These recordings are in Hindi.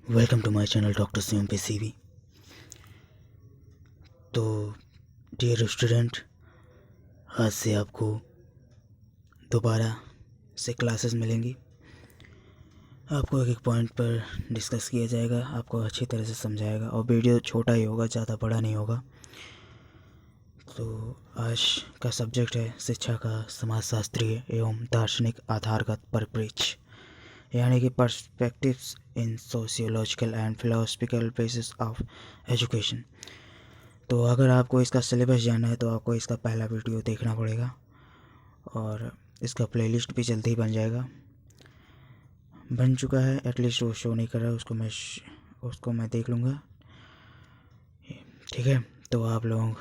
Welcome to my channel doctor CMPCV। तो डियर स्टूडेंट, आज से आपको दोबारा से क्लासेस मिलेंगी। आपको एक एक पॉइंट पर डिस्कस किया जाएगा, आपको अच्छी तरह से समझाएगा और वीडियो छोटा ही होगा, ज़्यादा बड़ा नहीं होगा। तो आज का सब्जेक्ट है शिक्षा का समाजशास्त्रीय एवं दार्शनिक आधारगत परिप्रेक्ष्य, यानी कि perspectives in sociological and philosophical basis of education. तो अगर आपको इसका सिलेबस जानना है तो आपको इसका पहला वीडियो देखना पड़ेगा और इसका प्लेलिस्ट भी जल्दी ही बन जाएगा। बन चुका है, एटलीस्ट वो शो नहीं कर रहा है, उसको मैं देख लूँगा। ठीक है, तो आप लोग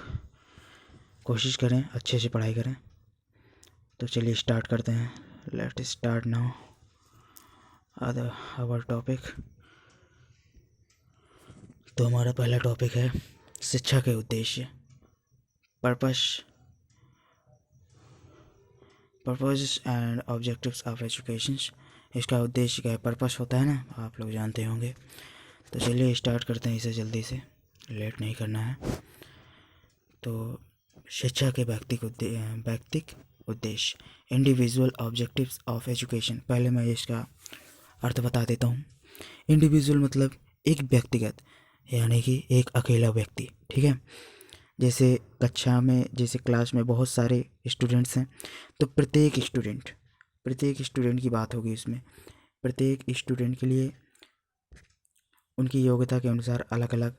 कोशिश करें, अच्छे से पढ़ाई करें। तो चलिए स्टार्ट करते हैं। Let start now our topic. तो हमारा पहला टॉपिक है शिक्षा के उद्देश्य, purpose and objectives of education. इसका उद्देश्य क्या है, पर्पस होता है ना, आप लोग जानते होंगे। तो चलिए स्टार्ट करते हैं इसे, जल्दी से, लेट नहीं करना है। तो शिक्षा के व्यक्तिक उद्देश्य, इंडिविजुअल ऑब्जेक्टिव्स ऑफ एजुकेशन। पहले मैं इसका अर्थ बता देता हूँ। इंडिविजुअल मतलब एक व्यक्तिगत, यानी कि एक अकेला व्यक्ति। ठीक है, जैसे कक्षा में, जैसे क्लास में बहुत सारे स्टूडेंट्स हैं, तो प्रत्येक स्टूडेंट की बात होगी इसमें। प्रत्येक स्टूडेंट के लिए उनकी योग्यता के अनुसार अलग अलग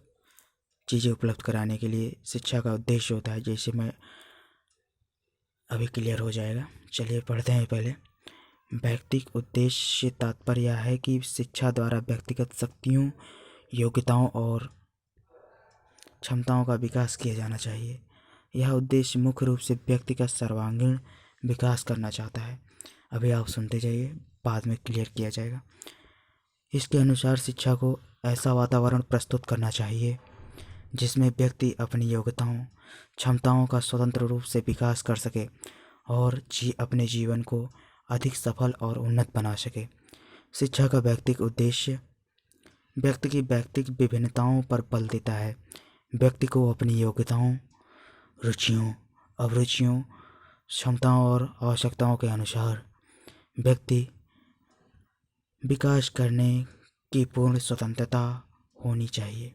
चीज़ें उपलब्ध कराने के लिए शिक्षा का उद्देश्य होता है। जैसे मैं अभी क्लियर हो जाएगा। चलिए पढ़ते हैं पहले। व्यक्तिक उद्देश्य से तात्पर्य यह है कि शिक्षा द्वारा व्यक्तिगत शक्तियों, योग्यताओं और क्षमताओं का विकास किया जाना चाहिए। यह उद्देश्य मुख्य रूप से व्यक्ति का सर्वांगीण विकास करना चाहता है। अभी आप सुनते जाइए, बाद में क्लियर किया जाएगा। इसके अनुसार शिक्षा को ऐसा वातावरण प्रस्तुत करना चाहिए जिसमें व्यक्ति अपनी योग्यताओं, क्षमताओं का स्वतंत्र रूप से विकास कर सके और अपने जीवन को अधिक सफल और उन्नत बना सके। शिक्षा का व्यक्तिक उद्देश्य व्यक्ति की व्यक्तिक विभिन्नताओं पर बल देता है। व्यक्ति को अपनी योग्यताओं, रुचियों, अभिरुचियों, क्षमताओं और आवश्यकताओं के अनुसार व्यक्ति विकास करने की पूर्ण स्वतंत्रता होनी चाहिए।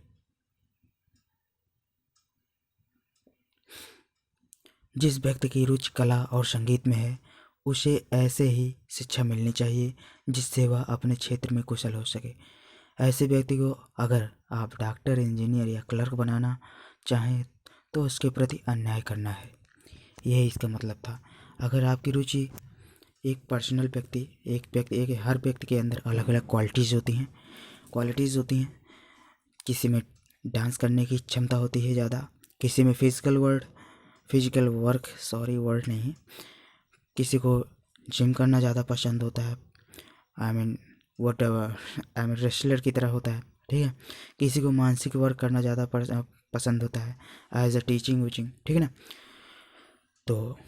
जिस व्यक्ति की रुचि कला और संगीत में है, उसे ऐसे ही शिक्षा मिलनी चाहिए जिससे वह अपने क्षेत्र में कुशल हो सके। ऐसे व्यक्ति को अगर आप डॉक्टर, इंजीनियर या क्लर्क बनाना चाहें तो उसके प्रति अन्याय करना है। यही इसका मतलब था। अगर आपकी रुचि एक पर्सनल व्यक्ति, हर व्यक्ति के अंदर अलग अलग क्वालिटीज़ होती हैं। किसी में डांस करने की क्षमता होती है ज़्यादा, किसी में फिजिकल वर्क नहीं, किसी को जिम करना ज़्यादा पसंद होता है, रेसलर की तरह होता है। ठीक है, किसी को मानसिक वर्क करना ज़्यादा पसंद होता है, एज अ टीचिंग वीचिंग। ठीक है ना। तो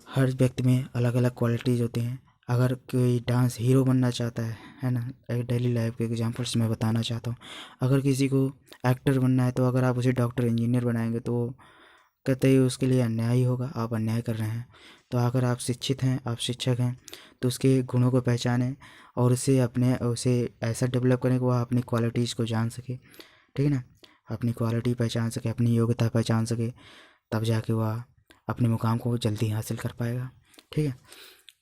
हर व्यक्ति में अलग अलग क्वालिटीज़ होती हैं। अगर कोई डांस हीरो बनना चाहता है ना, एक डेली लाइफ के एग्जांपल्स मैं बताना चाहता हूँ। अगर किसी को एक्टर बनना है तो अगर आप उसे डॉक्टर, इंजीनियर बनाएंगे तो कतई उसके लिए अन्याय ही होगा, आप अन्याय कर रहे हैं। तो अगर आप शिक्षित हैं, आप शिक्षक हैं, तो उसके गुणों को पहचानें और उसे ऐसा डेवलप करें कि वह अपनी क्वालिटीज़ को जान सके। ठीक है ना, अपनी क्वालिटी पहचान सके, अपनी योग्यता पहचान सके, तब जाके वह अपने मुकाम को जल्दी हासिल कर पाएगा। ठीक है,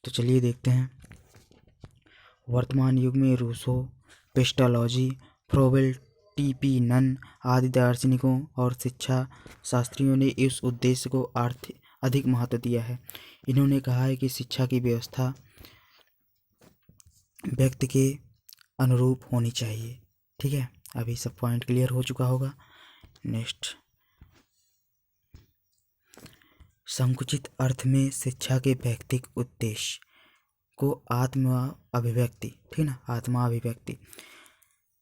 तो चलिए देखते हैं। वर्तमान युग में Rousseau, Pestalozzi, Froebel, T P Nunn दार्शनिकों और शिक्षा शास्त्रियों ने इस उद्देश्य को अधिक महत्व दिया है। इन्होंने कहा है कि शिक्षा की व्यवस्था व्यक्ति के अनुरूप होनी चाहिए। ठीक है, अभी सब पॉइंट क्लियर हो चुका होगा। नेक्स्ट, संकुचित अर्थ में शिक्षा के व्यक्तिक उद्देश्य को आत्मा अभिव्यक्ति। ठीक ना, आत्मा अभिव्यक्ति।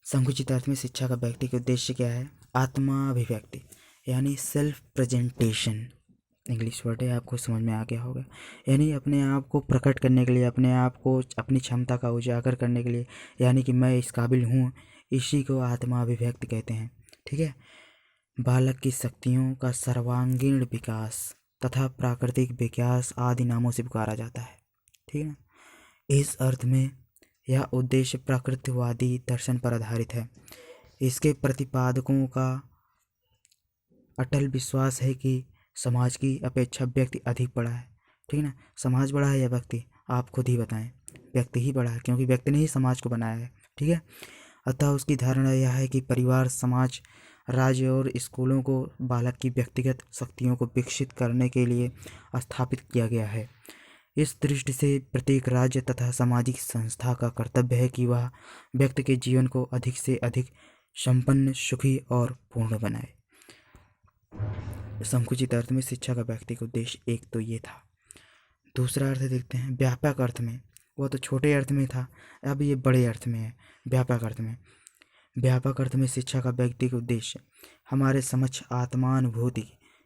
संकुचित अर्थ में शिक्षा का व्यक्तिक उद्देश्य क्या है, आत्मा अभिव्यक्ति, यानी सेल्फ प्रेजेंटेशन। इंग्लिश वर्ड है, आपको समझ में आ गया होगा। यानी अपने आप को प्रकट करने के लिए, अपने आप को, अपनी क्षमता का उजागर करने के लिए, यानी कि मैं इस काबिल हूँ, इसी को आत्मा अभिव्यक्ति कहते हैं। ठीक है, बालक की शक्तियों का सर्वांगीण विकास तथा प्राकृतिक विकास आदि नामों से पुकारा जाता है। ठीक है ना। इस अर्थ में यह उद्देश्य प्रकृतिवादी दर्शन पर आधारित है। इसके प्रतिपादकों का अटल विश्वास है कि समाज की अपेक्षा व्यक्ति अधिक बड़ा है। ठीक है ना। समाज बड़ा है या व्यक्ति, आप खुद ही बताएं। व्यक्ति ही बड़ा है, क्योंकि व्यक्ति ने ही समाज को बनाया है। ठीक है। अतः उसकी धारणा यह है कि परिवार, समाज, राज्य और स्कूलों को बालक की व्यक्तिगत शक्तियों को विकसित करने के लिए स्थापित किया गया है। इस दृष्टि से प्रत्येक राज्य तथा सामाजिक संस्था का कर्तव्य है कि वह व्यक्ति के जीवन को अधिक से अधिक संपन्न, सुखी और पूर्ण बनाए। संकुचित अर्थ में शिक्षा का व्यक्तिगत उद्देश्य एक तो ये था। दूसरा अर्थ देखते हैं व्यापक अर्थ में। वो तो छोटे अर्थ में था, अब ये बड़े अर्थ में है, व्यापक अर्थ में। व्यापक अर्थ में शिक्षा का व्यक्तिगत उद्देश्य हमारे समक्ष आत्मानुभूति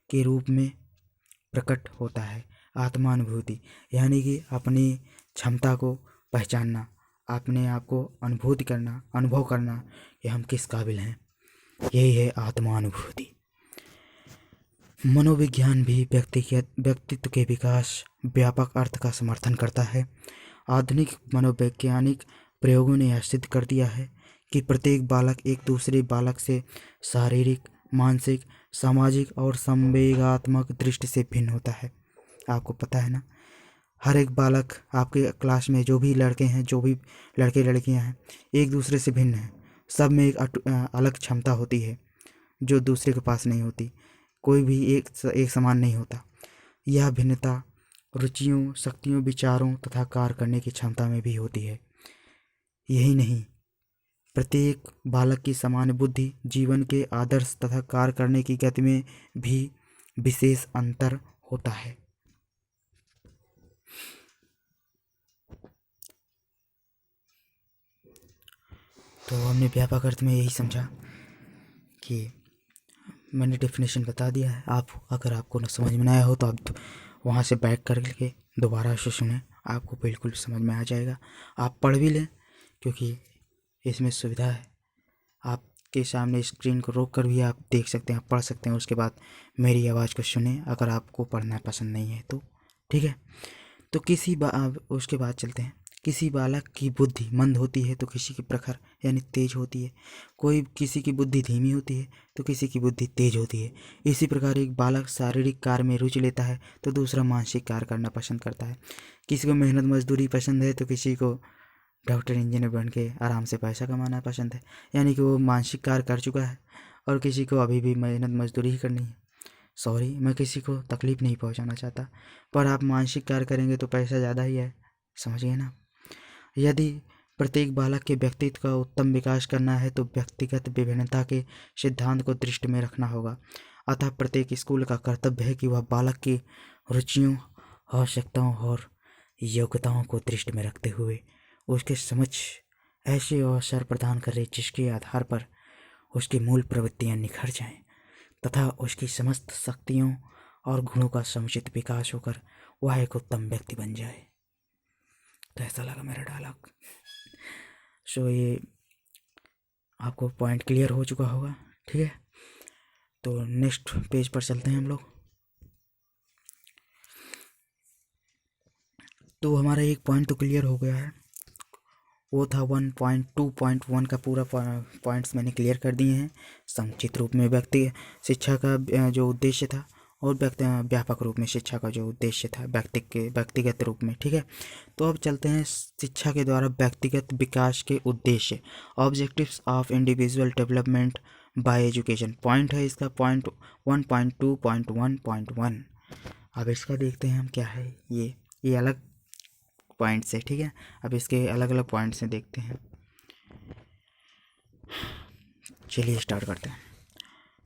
के रूप में प्रकट होता है। आत्मानुभूति यानी कि अपनी क्षमता को पहचानना, अपने आप को अनुभूति करना, अनुभव करना कि हम किस काबिल हैं, यही है आत्मानुभूति। मनोविज्ञान भी व्यक्तित्व के विकास व्यापक अर्थ का समर्थन करता है। आधुनिक मनोवैज्ञानिक प्रयोगों ने यह सिद्ध कर दिया है कि प्रत्येक बालक एक दूसरे बालक से शारीरिक, मानसिक, सामाजिक और संवेगात्मक दृष्टि से भिन्न होता है। आपको पता है ना, हर एक बालक आपके क्लास में जो भी लड़के हैं, जो भी लड़के लड़कियां हैं, एक दूसरे से भिन्न हैं। सब में एक अलग क्षमता होती है जो दूसरे के पास नहीं होती। कोई भी एक समान नहीं होता। यह भिन्नता रुचियों, शक्तियों, विचारों तथा कार्य करने की क्षमता में भी होती है। यही नहीं, प्रत्येक बालक की समान बुद्धि, जीवन के आदर्श तथा कार्य करने की गति में भी विशेष अंतर होता है। तो हमने व्यापक अर्थ में यही समझा कि मैंने डेफिनेशन बता दिया है। आप अगर आपको न समझ में आया हो तो आप वहाँ से बैक करके दोबारा से सुने, आपको बिल्कुल समझ में आ जाएगा। आप पढ़ भी लें, क्योंकि इसमें सुविधा है। आपके सामने स्क्रीन को रोक कर भी आप देख सकते हैं, पढ़ सकते हैं। उसके बाद मेरी आवाज़ को सुने अगर आपको पढ़ना पसंद नहीं है तो। ठीक है। तो उसके बाद चलते हैं। किसी बालक की बुद्धि मंद होती है तो किसी की प्रखर यानी तेज होती है। किसी की बुद्धि धीमी होती है तो किसी की बुद्धि तेज होती है। इसी प्रकार एक बालक शारीरिक कार्य में रुचि लेता है तो दूसरा मानसिक कार्य करना पसंद करता है। किसी को मेहनत मजदूरी पसंद है तो किसी को डॉक्टर, इंजीनियर बन के आराम से पैसा कमाना पसंद है, यानी कि वो मानसिक कार्य कर चुका है। और किसी को अभी भी मेहनत मजदूरी ही करनी है। सॉरी, मैं किसी को तकलीफ़ नहीं पहुंचाना चाहता, पर आप मानसिक कार्य करेंगे तो पैसा ज़्यादा ही है, समझिए ना। यदि प्रत्येक बालक के व्यक्तित्व का उत्तम विकास करना है तो व्यक्तिगत विभिन्नता के सिद्धांत को दृष्टि में रखना होगा। अतः प्रत्येक स्कूल का कर्तव्य है कि वह बालक की रुचियों, आवश्यकताओं और योग्यताओं को दृष्टि में रखते हुए उसके समक्ष ऐसे अवसर प्रदान करे जिसके आधार पर उसकी मूल प्रवृत्तियां निखर जाएं तथा उसकी समस्त शक्तियों और गुणों का समुचित विकास होकर वह एक उत्तम व्यक्ति बन जाए। कैसा लगा मेरा डायलॉग? ये आपको पॉइंट क्लियर हो चुका होगा। ठीक है, तो नेक्स्ट पेज पर चलते हैं हम लोग। तो हमारा एक पॉइंट तो क्लियर हो गया है, वो था 1.2.1 का पूरा पॉइंट्स मैंने क्लियर कर दिए हैं। संक्षिप्त रूप में व्यक्ति शिक्षा का जो उद्देश्य था और व्यापक रूप में शिक्षा का जो उद्देश्य था व्यक्तिगत रूप में। ठीक है, तो अब चलते हैं शिक्षा के द्वारा व्यक्तिगत विकास के उद्देश्य, objectives of individual development bye education. Point है इसका पॉइंट 1.2.1.1। अब इसका देखते हैं हम क्या है। ये अलग पॉइंट्स है। ठीक है, अब इसके अलग अलग पॉइंट्स से देखते हैं। चलिए स्टार्ट करते हैं।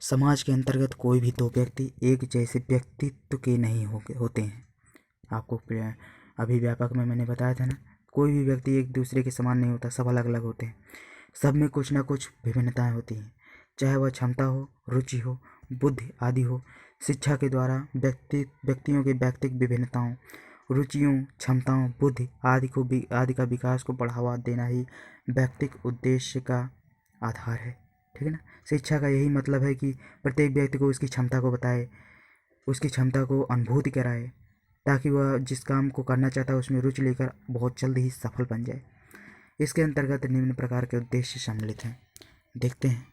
समाज के अंतर्गत कोई भी दो व्यक्ति एक जैसे व्यक्तित्व के नहीं होते हैं। आपको अभी व्यापक में मैंने बताया था ना, कोई भी व्यक्ति एक दूसरे के समान नहीं होता, सब अलग अलग होते हैं। सब में कुछ ना कुछ विभिन्नताएं होती हैं, चाहे वह क्षमता हो, रुचि हो, बुद्धि आदि हो। शिक्षा के द्वारा व्यक्तियों के व्यक्तिगत विभिन्नताओं, रुचियों, क्षमताओं, बुद्धि आदि का विकास को बढ़ावा देना ही व्यक्तिगत उद्देश्य का आधार है। ठीक है ना। शिक्षा का यही मतलब है कि प्रत्येक व्यक्ति को उसकी क्षमता को बताए, उसकी क्षमता को अनुभूति कराए, ताकि वह जिस काम को करना चाहता है उसमें रुचि लेकर बहुत जल्द ही सफल बन जाए। इसके अंतर्गत निम्न प्रकार के उद्देश्य सम्मिलित हैं। देखते हैं।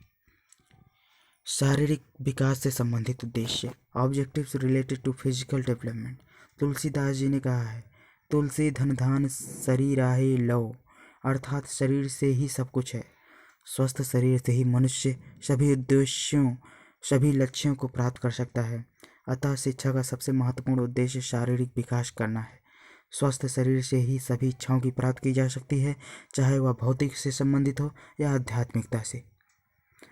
शारीरिक विकास से संबंधित उद्देश्य, objectives related to physical development. Tulsidas ji ने कहा है, तुलसी धन धान शरीर आहे लव, अर्थात शरीर से ही सब कुछ है। स्वस्थ शरीर से ही मनुष्य सभी उद्देश्यों, सभी लक्ष्यों को प्राप्त कर सकता है। अतः शिक्षा का सबसे महत्वपूर्ण उद्देश्य शारीरिक विकास करना है। स्वस्थ शरीर से ही सभी इच्छाओं की प्राप्ति की जा सकती है, चाहे वह भौतिक से संबंधित हो या आध्यात्मिकता से।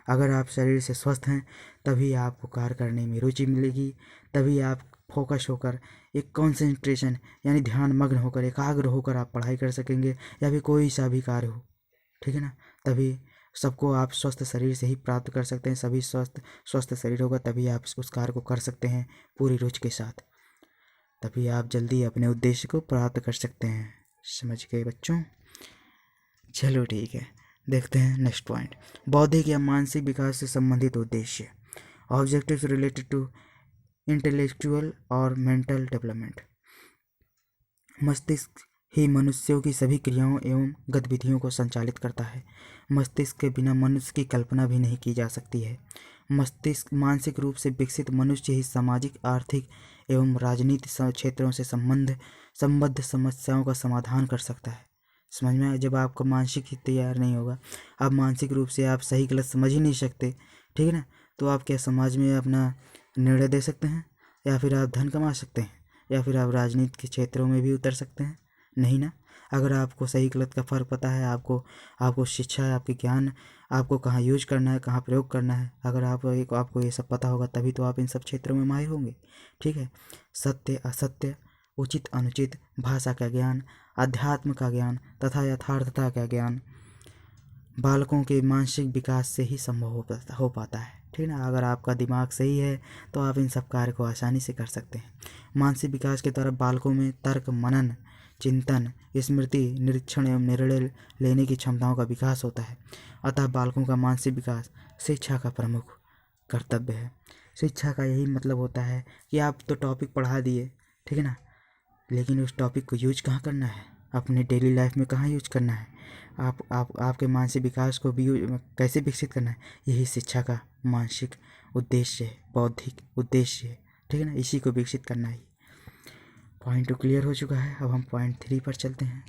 अगर आप शरीर से स्वस्थ हैं तभी आपको कार्य करने में रुचि मिलेगी, तभी आप फोकस होकर एक कॉन्सेंट्रेशन यानी ध्यान मग्न होकर एकाग्र होकर आप पढ़ाई कर सकेंगे या फिर कोई सा भी कार्य हो। ठीक है ना। तभी सबको आप स्वस्थ शरीर से ही प्राप्त कर सकते हैं। सभी स्वस्थ शरीर होगा तभी आप उस कार्य को कर सकते हैं पूरी रुचि के साथ, तभी आप जल्दी अपने उद्देश्य को प्राप्त कर सकते हैं। समझ गए बच्चों? चलो ठीक है, देखते हैं नेक्स्ट पॉइंट। बौद्धिक या मानसिक विकास से संबंधित उद्देश्य, ऑब्जेक्टिव्स रिलेटेड टू इंटेलेक्चुअल और मेंटल डेवलपमेंट। मस्तिष्क ही मनुष्यों की सभी क्रियाओं एवं गतिविधियों को संचालित करता है। मस्तिष्क के बिना मनुष्य की कल्पना भी नहीं की जा सकती है। मस्तिष्क मानसिक रूप से विकसित मनुष्य ही सामाजिक, आर्थिक एवं राजनीतिक क्षेत्रों से संबद्ध समस्याओं का समाधान कर सकता है। समझ में? जब आपका मानसिक ही तैयार नहीं होगा, आप मानसिक रूप से आप सही गलत समझ ही नहीं सकते, ठीक है ना, तो आप क्या समाज में अपना निर्णय दे सकते हैं, या फिर आप धन कमा सकते हैं, या फिर आप राजनीति के क्षेत्रों में भी उतर सकते हैं? नहीं ना। अगर आपको सही गलत का फ़र्क पता है, आपको शिक्षा है, आपके ज्ञान, आपको कहाँ यूज करना है, कहाँ प्रयोग करना है, अगर आपको ये सब पता होगा तभी तो आप इन सब क्षेत्रों में माहिर होंगे। ठीक है। सत्य असत्य, उचित अनुचित, भाषा का ज्ञान, अध्यात्म का ज्ञान तथा यथार्थता का ज्ञान बालकों के मानसिक विकास से ही संभव हो पाता है। ठीक है ना। अगर आपका दिमाग सही है तो आप इन सब कार्य को आसानी से कर सकते हैं। मानसिक विकास की तरफ बालकों में तर्क, मनन, चिंतन, स्मृति, निरीक्षण एवं निर्णय लेने की क्षमताओं का विकास होता है। अतः बालकों का मानसिक विकास शिक्षा का प्रमुख कर्तव्य है। शिक्षा का यही मतलब होता है कि आप तो टॉपिक पढ़ा दिए, ठीक है ना, लेकिन उस टॉपिक को यूज कहाँ करना है, अपने डेली लाइफ में कहाँ यूज करना है, आपके मानसिक विकास को भी कैसे विकसित करना है, यही शिक्षा का मानसिक उद्देश्य है, बौद्धिक उद्देश्य है। ठीक है ना। इसी को विकसित करना है। पॉइंट 2 क्लियर हो चुका है। अब हम पॉइंट 3 पर चलते हैं।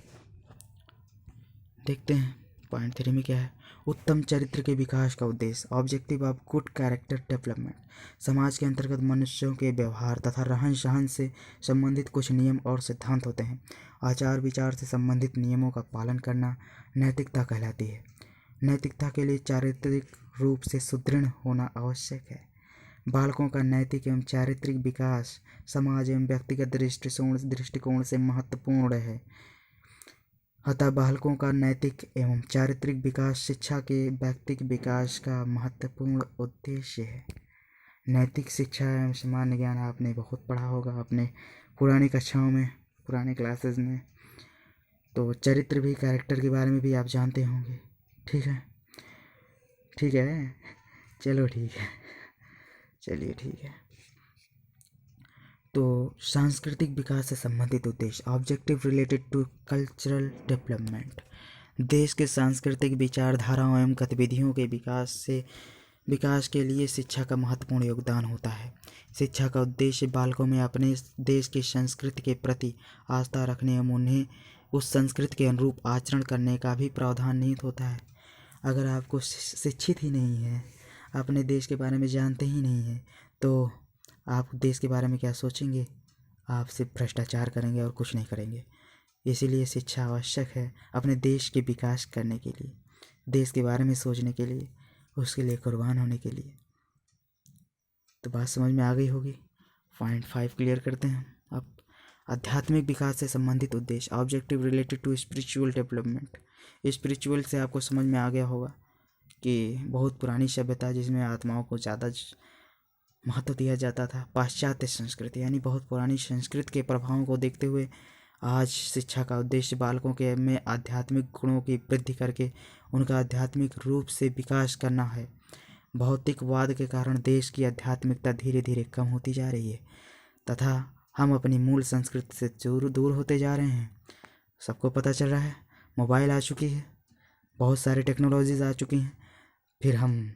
देखते हैं पॉइंट 3 में क्या है। उत्तम चरित्र के विकास का उद्देश्य, objective of good character development. समाज के अंतर्गत मनुष्यों के व्यवहार तथा रहन सहन से संबंधित कुछ नियम और सिद्धांत होते हैं। आचार विचार से संबंधित नियमों का पालन करना नैतिकता कहलाती है। नैतिकता के लिए चारित्रिक रूप से सुदृढ़ होना आवश्यक है। बालकों का नैतिक एवं चारित्रिक विकास समाज एवं व्यक्तिगत दृष्टिकोण से महत्वपूर्ण है। अतः बालकों का नैतिक एवं चारित्रिक विकास शिक्षा के व्यक्तिक विकास का महत्वपूर्ण उद्देश्य है। नैतिक शिक्षा एवं सामान्य ज्ञान आपने बहुत पढ़ा होगा अपने पुरानी कक्षाओं में, पुराने क्लासेस में। तो चरित्र भी, कैरेक्टर के बारे में भी आप जानते होंगे। ठीक है, ठीक है, चलो ठीक है, चलिए ठीक है। तो सांस्कृतिक विकास से संबंधित उद्देश्य, objective related to cultural development. देश के सांस्कृतिक विचारधाराओं एवं गतिविधियों के विकास के लिए शिक्षा का महत्वपूर्ण योगदान होता है। शिक्षा का उद्देश्य बालकों में अपने देश की संस्कृति के प्रति आस्था रखने एवं उन्हें उस संस्कृति के अनुरूप आचरण करने का भी प्रावधान निहित होता है। अगर आपको शिक्षित ही नहीं है, अपने देश के बारे में जानते ही नहीं हैं, तो आप देश के बारे में क्या सोचेंगे? आप सिर्फ भ्रष्टाचार करेंगे और कुछ नहीं करेंगे। इसीलिए शिक्षा आवश्यक है अपने देश के विकास करने के लिए, देश के बारे में सोचने के लिए, उसके लिए कुर्बान होने के लिए। तो बात समझ में आ गई होगी। पॉइंट 5 क्लियर करते हैं। अब आध्यात्मिक विकास से संबंधित उद्देश्य, objective related to spiritual development. Spiritual से आपको समझ में आ गया होगा कि बहुत पुरानी सभ्यता जिसमें आत्माओं को ज़्यादा महत्व दिया जाता था। पाश्चात्य संस्कृति यानी बहुत पुरानी संस्कृति के प्रभावों को देखते हुए आज शिक्षा का उद्देश्य बालकों के में आध्यात्मिक गुणों की वृद्धि करके उनका आध्यात्मिक रूप से विकास करना है। भौतिकवाद के कारण देश की आध्यात्मिकता धीरे धीरे कम होती जा रही है तथा हम अपनी मूल संस्कृति से दूर दूर होते जा रहे हैं। सबको पता चल रहा है, मोबाइल आ चुकी है, बहुत सारी टेक्नोलॉजीज आ चुकी हैं, फिर हम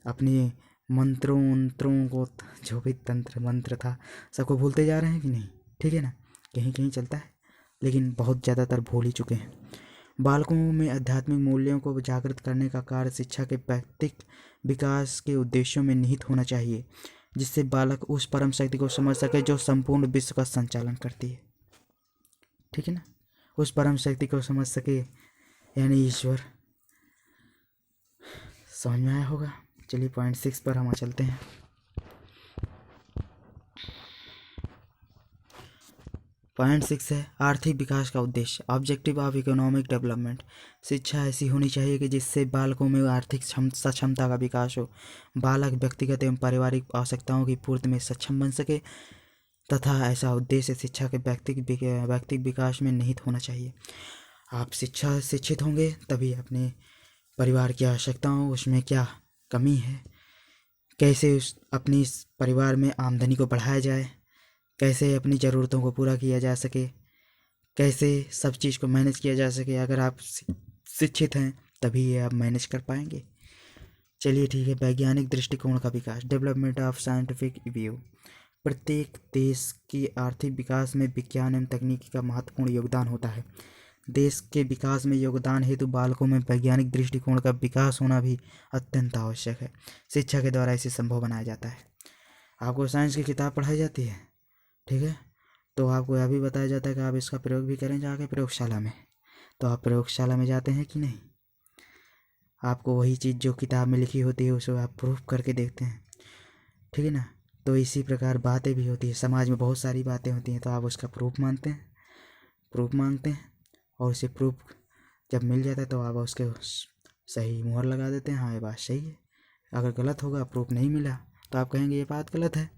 अपनी मंत्रों को, जो भी तंत्र मंत्र था, सबको भूलते जा रहे हैं कि नहीं? ठीक है ना, कहीं कहीं चलता है, लेकिन बहुत ज़्यादातर भूल ही चुके हैं। बालकों में आध्यात्मिक मूल्यों को जागृत करने का कार्य शिक्षा के व्यक्तिगत विकास के उद्देश्यों में निहित होना चाहिए, जिससे बालक उस परम शक्ति को समझ सके जो संपूर्ण विश्व का संचालन करती है। ठीक है ना, उस परम शक्ति को समझ सके, यानी ईश्वर। समझ में आया होगा। चलिए पॉइंट 6 पर हम चलते हैं। पॉइंट 6 है आर्थिक विकास का उद्देश्य, ऑब्जेक्टिव ऑफ इकोनॉमिक डेवलपमेंट। शिक्षा ऐसी होनी चाहिए कि जिससे बालकों में आर्थिक सक्षमता का विकास हो, बालक व्यक्तिगत एवं पारिवारिक आवश्यकताओं की पूर्ति में सक्षम बन सके तथा ऐसा उद्देश्य शिक्षा के व्यक्तिगत विकास में निहित होना चाहिए। आप शिक्षित होंगे तभी अपने परिवार की आवश्यकताओं, उसमें क्या कमी है, कैसे अपनी परिवार में आमदनी को बढ़ाया जाए, कैसे अपनी ज़रूरतों को पूरा किया जा सके, कैसे सब चीज़ को मैनेज किया जा सके। अगर आप शिक्षित हैं तभी ये आप मैनेज कर पाएंगे। चलिए ठीक है, वैज्ञानिक दृष्टिकोण का विकास, डेवलपमेंट ऑफ साइंटिफिक व्यू। प्रत्येक देश की आर्थिक विकास में विज्ञान एवं तकनीकी का महत्वपूर्ण योगदान होता है। देश के विकास में योगदान हेतु बालकों में वैज्ञानिक दृष्टिकोण का विकास होना भी अत्यंत आवश्यक है। शिक्षा के द्वारा इसे संभव बनाया जाता है। आपको साइंस की किताब पढ़ाई जाती है, ठीक है, तो आपको यह भी बताया जाता है कि आप इसका प्रयोग भी करें जाके प्रयोगशाला में। तो आप प्रयोगशाला में जाते हैं कि नहीं? आपको वही चीज़ जो किताब में लिखी होती है उसे आप प्रूफ करके देखते हैं, ठीक है ना। तो इसी प्रकार बातें भी होती है, समाज में बहुत सारी बातें होती हैं, तो आप उसका प्रूफ मांगते हैं और उसे प्रूफ जब मिल जाता है तो आप उसके सही मुहर लगा देते हैं, हाँ ये बात सही है। अगर गलत होगा, प्रूफ नहीं मिला, तो आप कहेंगे ये बात गलत है।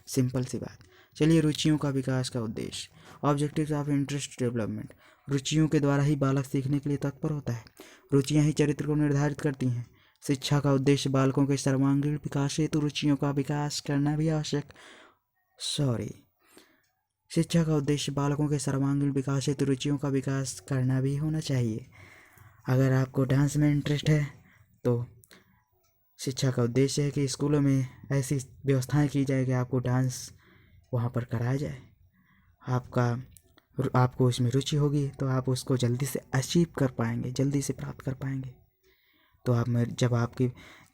सिंपल सी बात। चलिए रुचियों का विकास का उद्देश्य, ऑब्जेक्टिव्स ऑफ इंटरेस्ट डेवलपमेंट। रुचियों के द्वारा ही बालक सीखने के लिए तत्पर होता है। रुचियां ही चरित्र को निर्धारित करती हैं। शिक्षा का उद्देश्य बालकों के सर्वांगीण विकास हेतु रुचियों का विकास करना भी आवश्यक शिक्षा का उद्देश्य बालकों के सर्वांगीण विकास हेतु रुचियों का विकास करना भी होना चाहिए। अगर आपको डांस में इंटरेस्ट है तो शिक्षा का उद्देश्य है कि स्कूलों में ऐसी व्यवस्थाएं की जाए कि आपको डांस वहाँ पर कराया जाए। आपको उसमें रुचि होगी तो आप उसको जल्दी से अचीव कर पाएंगे, जल्दी से प्राप्त कर पाएंगे। तो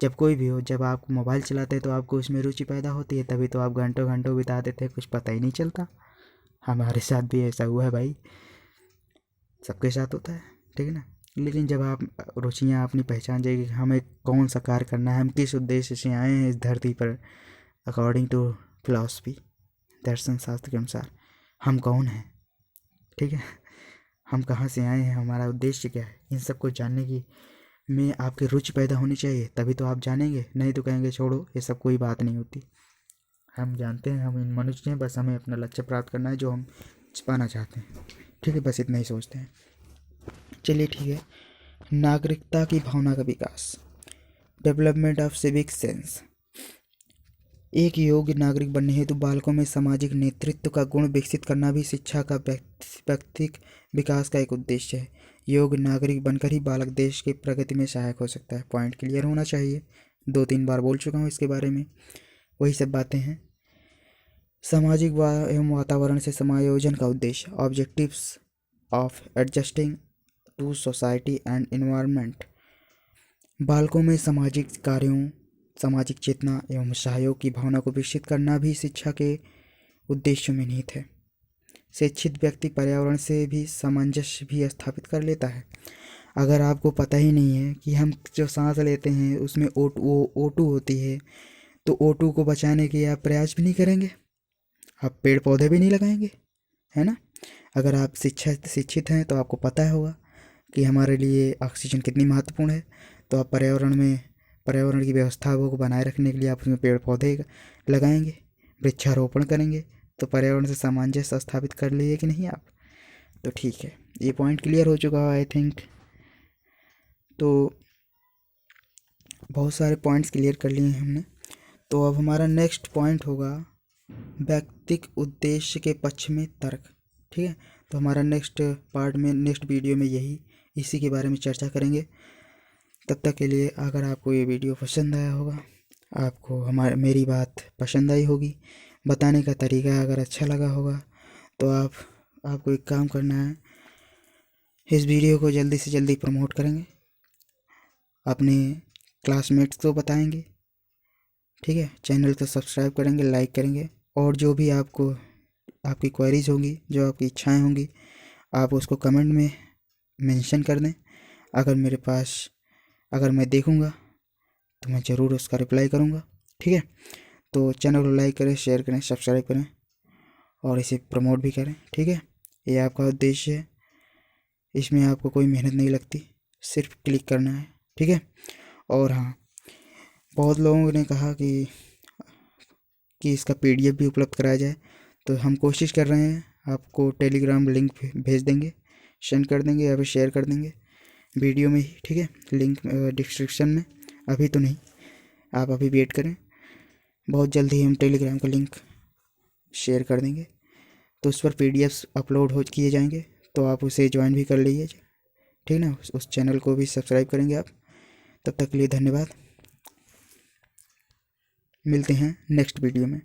जब कोई भी हो, जब आप मोबाइल चलाते हैं तो आपको उसमें रुचि पैदा होती है, तभी तो आप घंटों घंटों बिता देते हैं, कुछ पता ही नहीं चलता। हमारे साथ भी ऐसा हुआ है भाई, सबके साथ होता है, ठीक है ना। लेकिन जब आप रुचियाँ अपनी पहचान जाएगी, हमें कौन सा कार्य करना है, हम किस उद्देश्य से आए हैं इस धरती पर, अकॉर्डिंग टू फिलॉसफी, दर्शन शास्त्र के अनुसार हम कौन हैं, ठीक है, हम कहाँ से आए हैं, हमारा उद्देश्य क्या है, इन सबको जानने की में आपकी रुचि पैदा होनी चाहिए, तभी तो आप जानेंगे। नहीं तो कहेंगे छोड़ो ये सब कोई बात नहीं होती। हम जानते हैं हम इन मनुष्य हैं, बस हमें अपना लक्ष्य प्राप्त करना है जो हम पाना चाहते हैं, ठीक है, बस इतना ही सोचते हैं। चलिए ठीक है, नागरिकता की भावना का विकास, डेवलपमेंट ऑफ सिविक सेंस। एक योग्य नागरिक बनने हेतु बालकों में सामाजिक नेतृत्व का गुण विकसित करना भी शिक्षा का व्यक्तिगत विकास का एक उद्देश्य है। योग्य नागरिक बनकर ही बालक देश की प्रगति में सहायक हो सकता है। पॉइंट क्लियर होना चाहिए, 2-3 बार बोल चुका हूँ इसके बारे में, वही सब बातें हैं। सामाजिक एवं वातावरण से समायोजन का उद्देश्य, objectives of adjusting to society and environment. बालकों में सामाजिक कार्यों, सामाजिक चेतना एवं सहयोग की भावना को विकसित करना भी शिक्षा के उद्देश्यों में निहित है। शिक्षित व्यक्ति पर्यावरण से भी सामंजस्य भी स्थापित कर लेता है। अगर आपको पता ही नहीं है कि हम जो सांस लेते हैं उसमें O2 होती है, तो O2 को बचाने के आप प्रयास भी नहीं करेंगे, आप पेड़ पौधे भी नहीं लगाएंगे, है ना। अगर आप शिक्षित हैं तो आपको पता होगा कि हमारे लिए ऑक्सीजन कितनी महत्वपूर्ण है, तो आप पर्यावरण की व्यवस्था को बनाए रखने के लिए आप उसमें पेड़ पौधे लगाएंगे, वृक्षारोपण करेंगे, तो पर्यावरण से सामंजस्य स्थापित कर लिए कि नहीं आप। तो ठीक है, ये पॉइंट क्लियर हो चुका है आई थिंक। तो बहुत सारे पॉइंट्स क्लियर कर लिए हैं हमने। तो अब हमारा नेक्स्ट पॉइंट होगा व्यक्तिक उद्देश्य के पक्ष में तर्क। ठीक है, तो हमारा नेक्स्ट पार्ट में, नेक्स्ट वीडियो में इसी के बारे में चर्चा करेंगे। तब तक के लिए अगर आपको ये वीडियो पसंद आया होगा, आपको मेरी बात पसंद आई होगी, बताने का तरीका अगर अच्छा लगा होगा, तो आपको एक काम करना है, इस वीडियो को जल्दी से जल्दी प्रमोट करेंगे, अपने क्लासमेट्स को बताएंगे। ठीक है, चैनल को सब्सक्राइब करेंगे, लाइक करेंगे, और जो भी आपकी क्वेरीज होंगी, जो आपकी इच्छाएं होंगी, आप उसको कमेंट में मेंशन कर दें। अगर मैं देखूंगा तो मैं ज़रूर उसका रिप्लाई करूंगा। ठीक है, तो चैनल को लाइक करें, शेयर करें, सब्सक्राइब करें और इसे प्रमोट भी करें। ठीक है, ये आपका उद्देश्य है, इसमें आपको कोई मेहनत नहीं लगती, सिर्फ क्लिक करना है। ठीक है, और हाँ, बहुत लोगों ने कहा कि इसका PDF भी उपलब्ध कराया जाए, तो हम कोशिश कर रहे हैं, आपको टेलीग्राम लिंक भेज देंगे, सेंड कर देंगे या फिर शेयर कर देंगे वीडियो में ही। ठीक है, लिंक डिस्क्रिप्शन में, अभी तो नहीं, आप अभी वेट करें, बहुत जल्द ही हम टेलीग्राम का लिंक शेयर कर देंगे। तो उस पर PDFs अपलोड किए जाएंगे, तो आप उसे ज्वाइन भी कर लीजिए। ठीक ना, उस चैनल को भी सब्सक्राइब करेंगे आप। तब तक के लिए धन्यवाद, मिलते हैं नेक्स्ट वीडियो में।